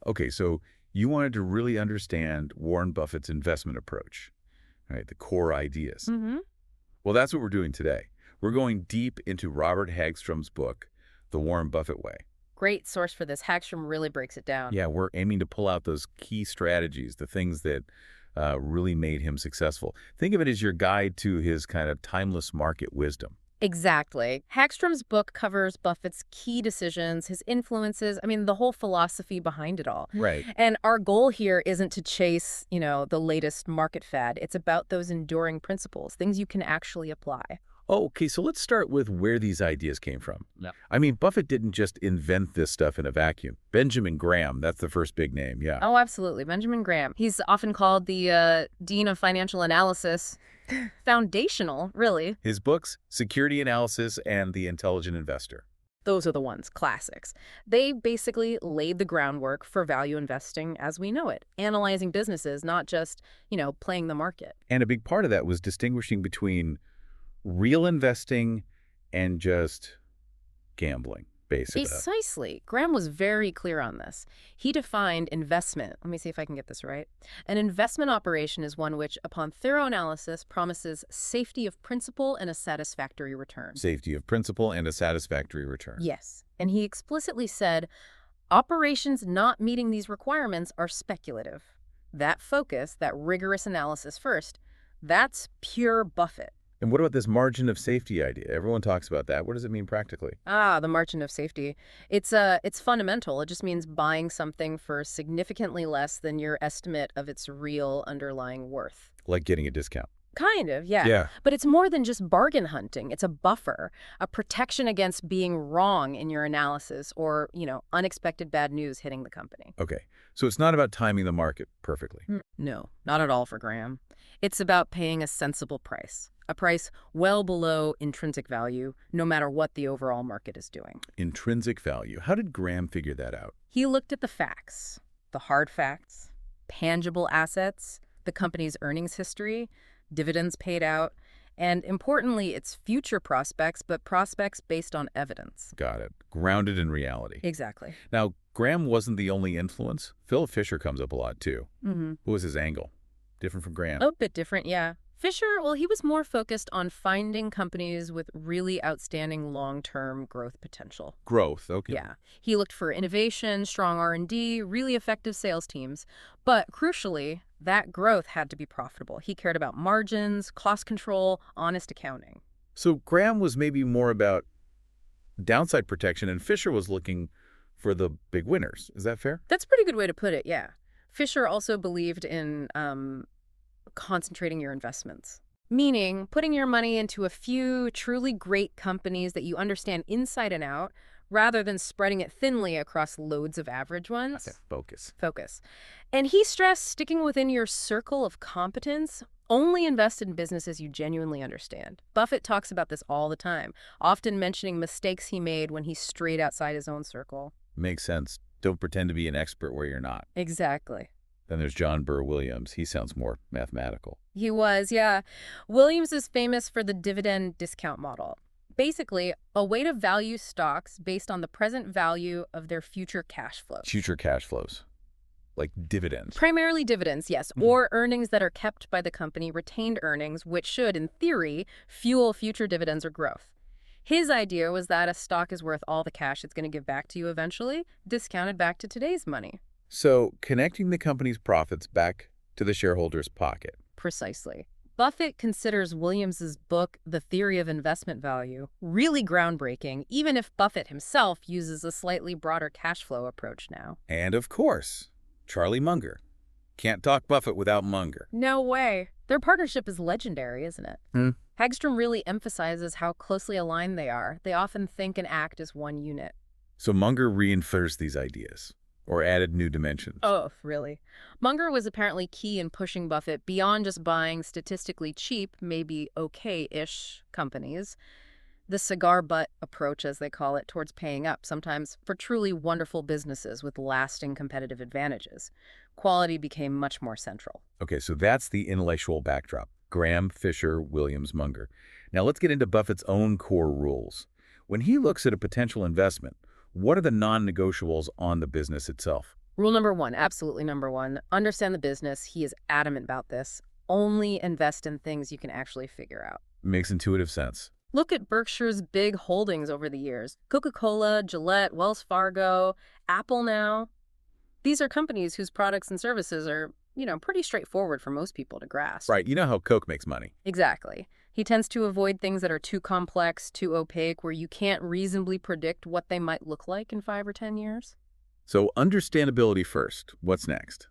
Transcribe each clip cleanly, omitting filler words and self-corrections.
Okay, so you wanted to really understand Warren Buffett's investment approach, right? The core ideas. Mm-hmm. Well, that's what we're doing today. We're going deep into Robert Hagstrom's book, The Warren Buffett Way. Great source for this. Hagstrom really breaks it down. Yeah, we're aiming to pull out those key strategies, the things that really made him successful. Think of it as your guide to his kind of timeless market wisdom. Exactly. Hagstrom's book covers Buffett's key decisions, his influences, the whole philosophy behind it all. Right. And our goal here isn't to chase, the latest market fad. It's about those enduring principles, things you can actually apply. Oh, okay, so let's start with where these ideas came from. Yep. Buffett didn't just invent this stuff in a vacuum. Benjamin Graham, that's the first big name, yeah. Oh, absolutely. Benjamin Graham. He's often called the Dean of Financial Analysis. Foundational, really. His books, Security Analysis and The Intelligent Investor. Those are the ones, classics. They basically laid the groundwork for value investing as we know it, analyzing businesses, not just, playing the market. And a big part of that was distinguishing between real investing and just gambling, basically. Precisely. Graham was very clear on this. He defined investment. Let me see if I can get this right. An investment operation is one which, upon thorough analysis, promises safety of principal and a satisfactory return. Safety of principal and a satisfactory return. Yes. And he explicitly said, operations not meeting these requirements are speculative. That focus, that rigorous analysis first, that's pure Buffett. And what about this margin of safety idea? Everyone talks about that. What does it mean practically? The margin of safety. It's fundamental. It just means buying something for significantly less than your estimate of its real underlying worth. Like getting a discount. Kind of, yeah. Yeah. But it's more than just bargain hunting. It's a buffer, a protection against being wrong in your analysis or, unexpected bad news hitting the company. Okay. So it's not about timing the market perfectly. No, not at all for Graham. It's about paying a sensible price. A price well below intrinsic value, no matter what the overall market is doing. Intrinsic value. How did Graham figure that out? He looked at the facts, the hard facts, tangible assets, the company's earnings history, dividends paid out, and importantly, its future prospects, but prospects based on evidence. Got it. Grounded in reality. Exactly. Now, Graham wasn't the only influence. Philip Fisher comes up a lot, too. Mm-hmm. What was his angle? Different from Graham? A bit different, yeah. Fisher, well, he was more focused on finding companies with really outstanding long-term growth potential. Growth, okay. Yeah. He looked for innovation, strong R&D, really effective sales teams. But crucially, that growth had to be profitable. He cared about margins, cost control, honest accounting. So Graham was maybe more about downside protection, and Fisher was looking for the big winners. Is that fair? That's a pretty good way to put it, yeah. Fisher also believed in concentrating your investments, meaning putting your money into a few truly great companies that you understand inside and out, rather than spreading it thinly across loads of average ones. Okay. Focus. Focus. And he stressed sticking within your circle of competence. Only invest in businesses you genuinely understand. Buffett talks about this all the time, often mentioning mistakes he made when he strayed outside his own circle. Makes sense. Don't pretend to be an expert where you're not. Exactly. Then there's John Burr Williams. He sounds more mathematical. He was, yeah. Williams is famous for the dividend discount model. Basically, a way to value stocks based on the present value of their future cash flows. Future cash flows. Like dividends. Primarily dividends, yes, or earnings that are kept by the company, retained earnings, which should, in theory, fuel future dividends or growth. His idea was that a stock is worth all the cash it's going to give back to you eventually, discounted back to today's money. So connecting the company's profits back to the shareholder's pocket. Precisely. Buffett considers Williams's book, The Theory of Investment Value, really groundbreaking, even if Buffett himself uses a slightly broader cash flow approach now. And of course, Charlie Munger. Can't talk Buffett without Munger. No way. Their partnership is legendary, isn't it? Hagstrom really emphasizes how closely aligned they are. They often think and act as one unit. So Munger reinforced these ideas, or added new dimensions. Oh, really? Munger was apparently key in pushing Buffett beyond just buying statistically cheap, maybe okay-ish companies. The cigar butt approach, as they call it, towards paying up, sometimes for truly wonderful businesses with lasting competitive advantages. Quality became much more central. Okay, so that's the intellectual backdrop. Graham, Fisher, Williams, Munger. Now let's get into Buffett's own core rules. When he looks at a potential investment, what are the non-negotiables on the business itself? Rule number one, absolutely number one, understand the business. He is adamant about this. Only invest in things you can actually figure out. Makes intuitive sense. Look at Berkshire's big holdings over the years. Coca-Cola, Gillette, Wells Fargo, Apple now. These are companies whose products and services are, pretty straightforward for most people to grasp. Right, you know how Coke makes money. Exactly. He tends to avoid things that are too complex, too opaque, where you can't reasonably predict what they might look like in 5 or 10 years. So understandability first. What's next?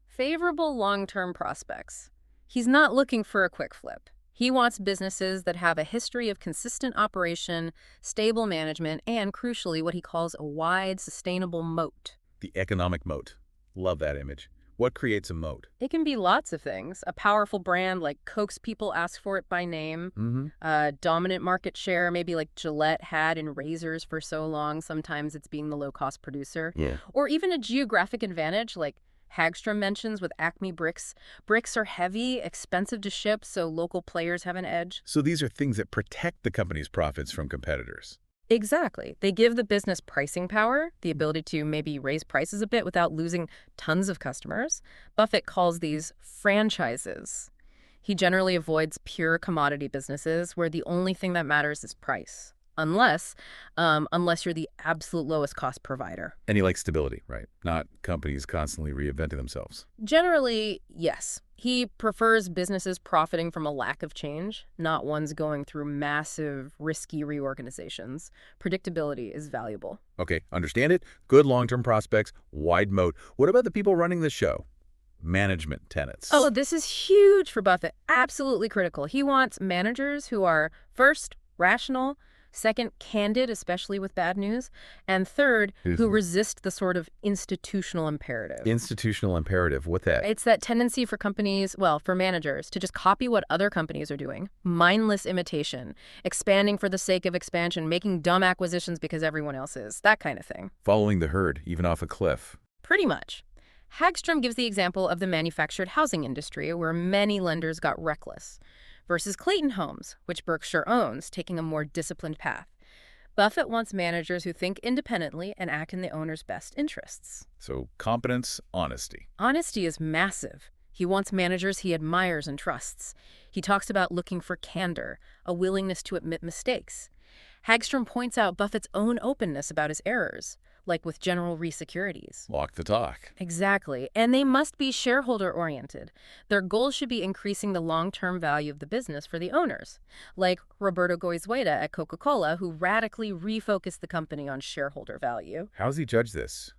Favorable long-term prospects. He's not looking for a quick flip. He wants businesses that have a history of consistent operation, stable management, and crucially, what he calls a wide, sustainable moat. The economic moat. Love that image. What creates a moat? It can be lots of things. A powerful brand like Coke's people ask for it by name. Mm-hmm. A dominant market share, maybe like Gillette had in razors for so long. Sometimes it's being the low-cost producer. Yeah. Or even a geographic advantage like Hagstrom mentions with Acme bricks. Bricks are heavy, expensive to ship, so local players have an edge. So these are things that protect the company's profits from competitors. Exactly. They give the business pricing power, the ability to maybe raise prices a bit without losing tons of customers. Buffett calls these franchises. He generally avoids pure commodity businesses where the only thing that matters is price, unless you're the absolute lowest cost provider. And he likes stability, right? Not companies constantly reinventing themselves. Generally, yes. He prefers businesses profiting from a lack of change, not ones going through massive, risky reorganizations. Predictability is valuable. Okay, understand it. Good long-term prospects, wide moat. What about the people running the show? Management tenets. Oh, this is huge for Buffett. Absolutely critical. He wants managers who are, first, rational, second, candid, especially with bad news, and third, who resist the sort of institutional imperative. Institutional imperative, what that? It's that tendency for companies, well, for managers, to just copy what other companies are doing. Mindless imitation, expanding for the sake of expansion, making dumb acquisitions because everyone else is, that kind of thing. Following the herd, even off a cliff. Pretty much. Hagstrom gives the example of the manufactured housing industry, where many lenders got reckless, versus Clayton Homes, which Berkshire owns, taking a more disciplined path. Buffett wants managers who think independently and act in the owner's best interests. So competence, honesty. Honesty is massive. He wants managers he admires and trusts. He talks about looking for candor, a willingness to admit mistakes. Hagstrom points out Buffett's own openness about his errors, like with General Re Securities. Walk the talk. Exactly. And they must be shareholder-oriented. Their goal should be increasing the long-term value of the business for the owners, like Roberto Goizueta at Coca-Cola, who radically refocused the company on shareholder value. How does he judge this?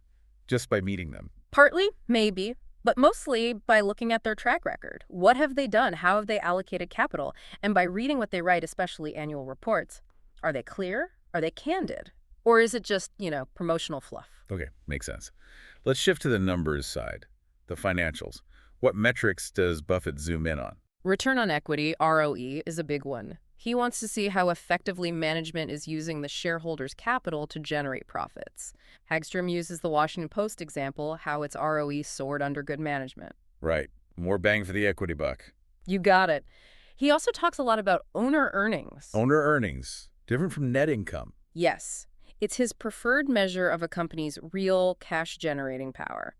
Just by meeting them? Partly, maybe, but mostly by looking at their track record. What have they done? How have they allocated capital? And by reading what they write, especially annual reports. Are they clear? Are they candid? Or is it just, promotional fluff? Okay, makes sense. Let's shift to the numbers side, the financials. What metrics does Buffett zoom in on? Return on equity, ROE, is a big one. He wants to see how effectively management is using the shareholders' capital to generate profits. Hagstrom uses the Washington Post example, how its ROE soared under good management. Right. More bang for the equity buck. You got it. He also talks a lot about owner earnings. Owner earnings, different from net income. Yes. It's his preferred measure of a company's real cash-generating power.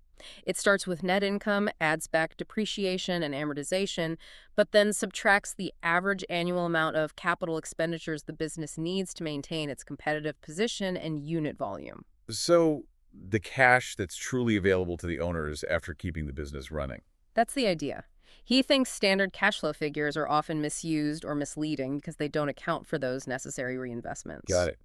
It starts with net income, adds back depreciation and amortization, but then subtracts the average annual amount of capital expenditures the business needs to maintain its competitive position and unit volume. So the cash that's truly available to the owners after keeping the business running. That's the idea. He thinks standard cash flow figures are often misused or misleading because they don't account for those necessary reinvestments. Got it.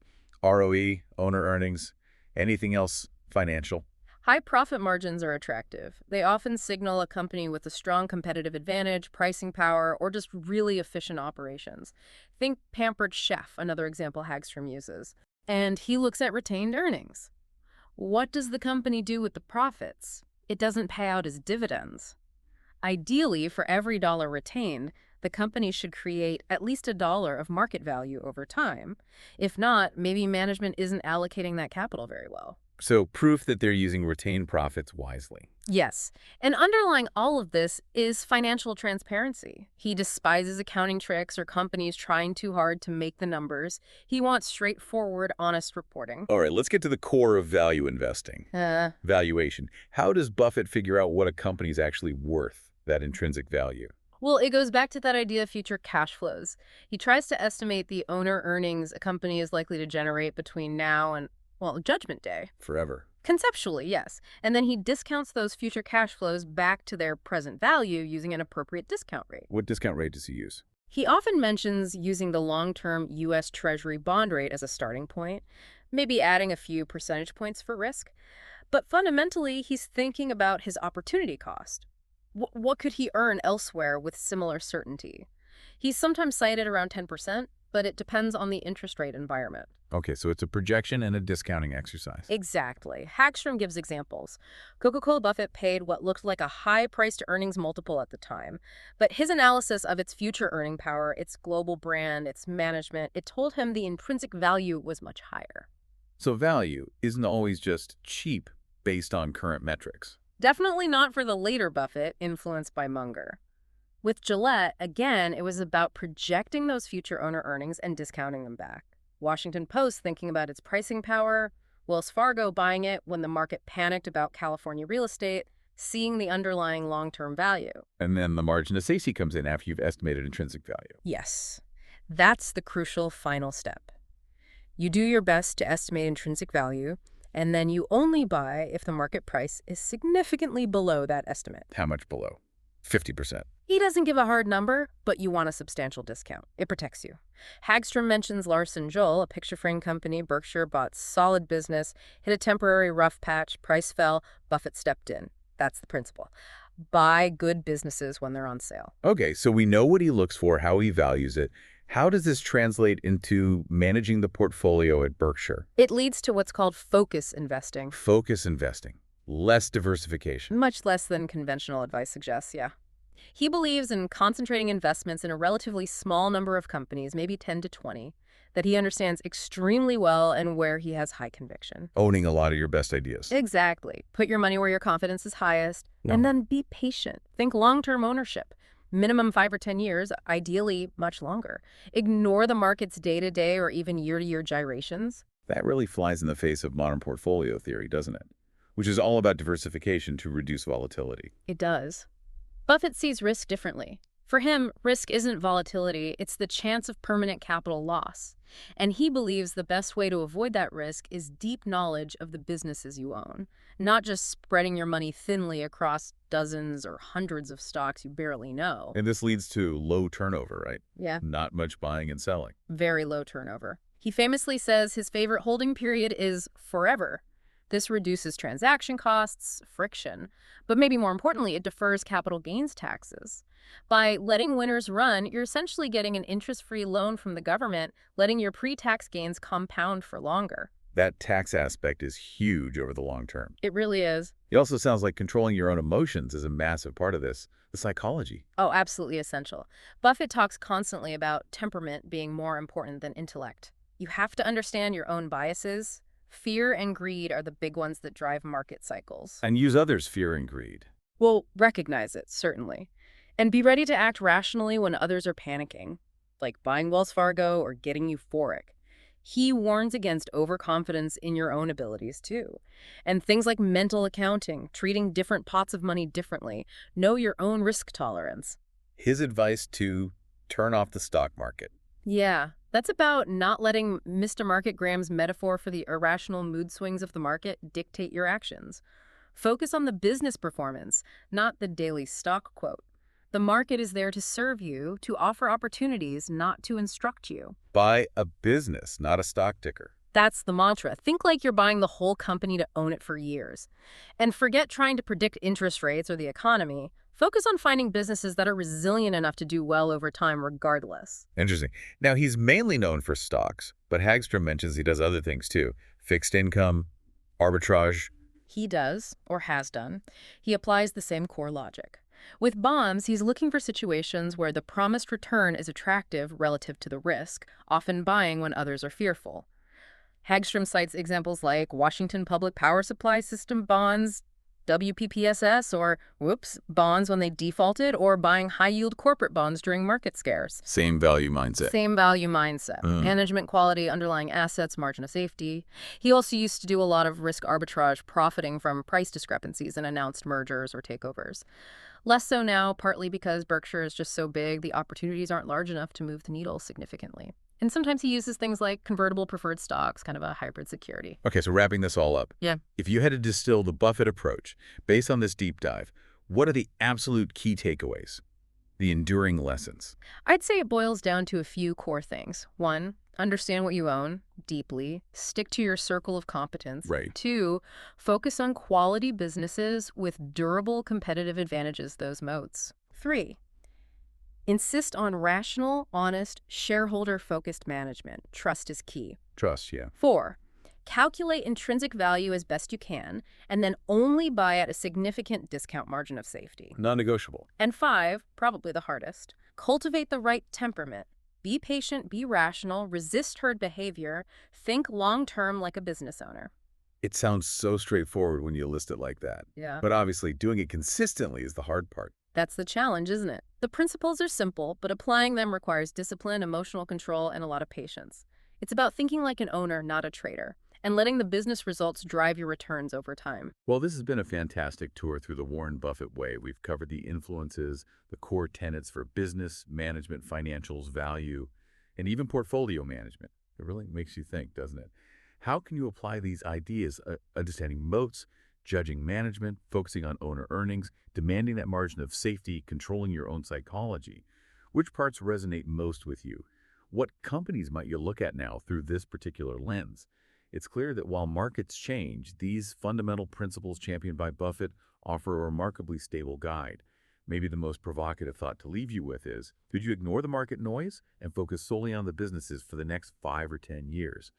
ROE, owner earnings, anything else financial? High profit margins are attractive. They often signal a company with a strong competitive advantage, pricing power, or just really efficient operations. Think Pampered Chef, another example Hagstrom uses. And he looks at retained earnings. What does the company do with the profits? It doesn't pay out as dividends. Ideally, for every dollar retained, the company should create at least $1 of market value over time. If not, maybe management isn't allocating that capital very well. So proof that they're using retained profits wisely. Yes, and underlying all of this is financial transparency. He despises accounting tricks or companies trying too hard to make the numbers. He wants straightforward, honest reporting. All right, let's get to the core of value investing. Valuation. How does Buffett figure out what a company's actually worth, that intrinsic value? Well, it goes back to that idea of future cash flows. He tries to estimate the owner earnings a company is likely to generate between now and, well, Judgment Day. Forever. Conceptually, yes. And then he discounts those future cash flows back to their present value using an appropriate discount rate. What discount rate does he use? He often mentions using the long-term U.S. Treasury bond rate as a starting point, maybe adding a few percentage points for risk. But fundamentally, he's thinking about his opportunity cost. What could he earn elsewhere with similar certainty? He's sometimes cited around 10%, but it depends on the interest rate environment. Okay, so it's a projection and a discounting exercise. Exactly. Hagstrom gives examples. Coca-Cola Buffett paid what looked like a high price-to-earnings multiple at the time, but his analysis of its future earning power, its global brand, its management, it told him the intrinsic value was much higher. So value isn't always just cheap based on current metrics. Definitely not for the later Buffett, influenced by Munger. With Gillette, again, it was about projecting those future owner earnings and discounting them back. Washington Post thinking about its pricing power, Wells Fargo buying it when the market panicked about California real estate, seeing the underlying long-term value. And then the margin of safety comes in after you've estimated intrinsic value. Yes, that's the crucial final step. You do your best to estimate intrinsic value, and then you only buy if the market price is significantly below that estimate. How much below? 50%. He doesn't give a hard number, but you want a substantial discount. It protects you. Hagstrom mentions Larson Joel, a picture frame company. Berkshire bought solid business, hit a temporary rough patch, price fell, Buffett stepped in. That's the principle. Buy good businesses when they're on sale. Okay, so we know what he looks for, how he values it. How does this translate into managing the portfolio at Berkshire? It leads to what's called focus investing. Focus investing. Less diversification. Much less than conventional advice suggests, yeah. He believes in concentrating investments in a relatively small number of companies, maybe 10 to 20, that he understands extremely well and where he has high conviction. Owning a lot of your best ideas. Exactly. Put your money where your confidence is highest, and then be patient. Think long-term ownership. Minimum 5 or 10 years, ideally much longer. Ignore the market's day-to-day or even year-to-year gyrations. That really flies in the face of modern portfolio theory, doesn't it? Which is all about diversification to reduce volatility. It does. Buffett sees risk differently. For him, risk isn't volatility, it's the chance of permanent capital loss. And he believes the best way to avoid that risk is deep knowledge of the businesses you own, not just spreading your money thinly across dozens or hundreds of stocks you barely know. And this leads to low turnover, right? Yeah. Not much buying and selling. Very low turnover. He famously says his favorite holding period is forever. This reduces transaction costs, friction, but maybe more importantly, it defers capital gains taxes. By letting winners run, you're essentially getting an interest-free loan from the government, letting your pre-tax gains compound for longer. That tax aspect is huge over the long term. It really is. It also sounds like controlling your own emotions is a massive part of this, the psychology. Oh, absolutely essential. Buffett talks constantly about temperament being more important than intellect. You have to understand your own biases. Fear and greed are the big ones that drive market cycles. And use others' fear and greed. Well, recognize it, certainly. And be ready to act rationally when others are panicking, like buying Wells Fargo or getting euphoric. He warns against overconfidence in your own abilities, too. And things like mental accounting, treating different pots of money differently, know your own risk tolerance. His advice to turn off the stock market. Yeah, that's about not letting Mr. Market Graham's metaphor for the irrational mood swings of the market dictate your actions. Focus on the business performance, not the daily stock quote. The market is there to serve you, to offer opportunities, not to instruct you. Buy a business, not a stock ticker. That's the mantra. Think like you're buying the whole company to own it for years. And forget trying to predict interest rates or the economy. Focus on finding businesses that are resilient enough to do well over time regardless. Interesting. Now, he's mainly known for stocks, but Hagstrom mentions he does other things too. Fixed income, arbitrage. He does, or has done. He applies the same core logic. With bonds, he's looking for situations where the promised return is attractive relative to the risk, often buying when others are fearful. Hagstrom cites examples like Washington Public Power Supply System bonds, WPPSS, or, whoops, bonds when they defaulted, or buying high-yield corporate bonds during market scares. Same value mindset. Same value mindset. Mm. Management quality, underlying assets, margin of safety. He also used to do a lot of risk arbitrage, profiting from price discrepancies in announced mergers or takeovers. Less so now, partly because Berkshire is just so big, the opportunities aren't large enough to move the needle significantly. And sometimes he uses things like convertible preferred stocks, kind of a hybrid security. Okay, so wrapping this all up. Yeah. If you had to distill the Buffett approach based on this deep dive, what are the absolute key takeaways? The enduring lessons? I'd say it boils down to a few core things. One, understand what you own deeply. Stick to your circle of competence. Right. Two, focus on quality businesses with durable competitive advantages, those moats. Three, insist on rational, honest, shareholder-focused management. Trust is key. Trust, yeah. Four, calculate intrinsic value as best you can, and then only buy at a significant discount margin of safety. Non-negotiable. And five, probably the hardest, cultivate the right temperament. Be patient, be rational, resist herd behavior, think long-term like a business owner. It sounds so straightforward when you list it like that. Yeah. But obviously, doing it consistently is the hard part. That's the challenge, isn't it? The principles are simple, but applying them requires discipline, emotional control, and a lot of patience. It's about thinking like an owner, not a trader, and letting the business results drive your returns over time. Well, this has been a fantastic tour through the Warren Buffett way. We've covered the influences, the core tenets for business, management, financials, value, and even portfolio management. It really makes you think, doesn't it? How can you apply these ideas, understanding moats, judging management, focusing on owner earnings, demanding that margin of safety, controlling your own psychology? Which parts resonate most with you? What companies might you look at now through this particular lens? It's clear that while markets change, these fundamental principles championed by Buffett offer a remarkably stable guide. Maybe the most provocative thought to leave you with is, could you ignore the market noise and focus solely on the businesses for the next 5 or 10 years?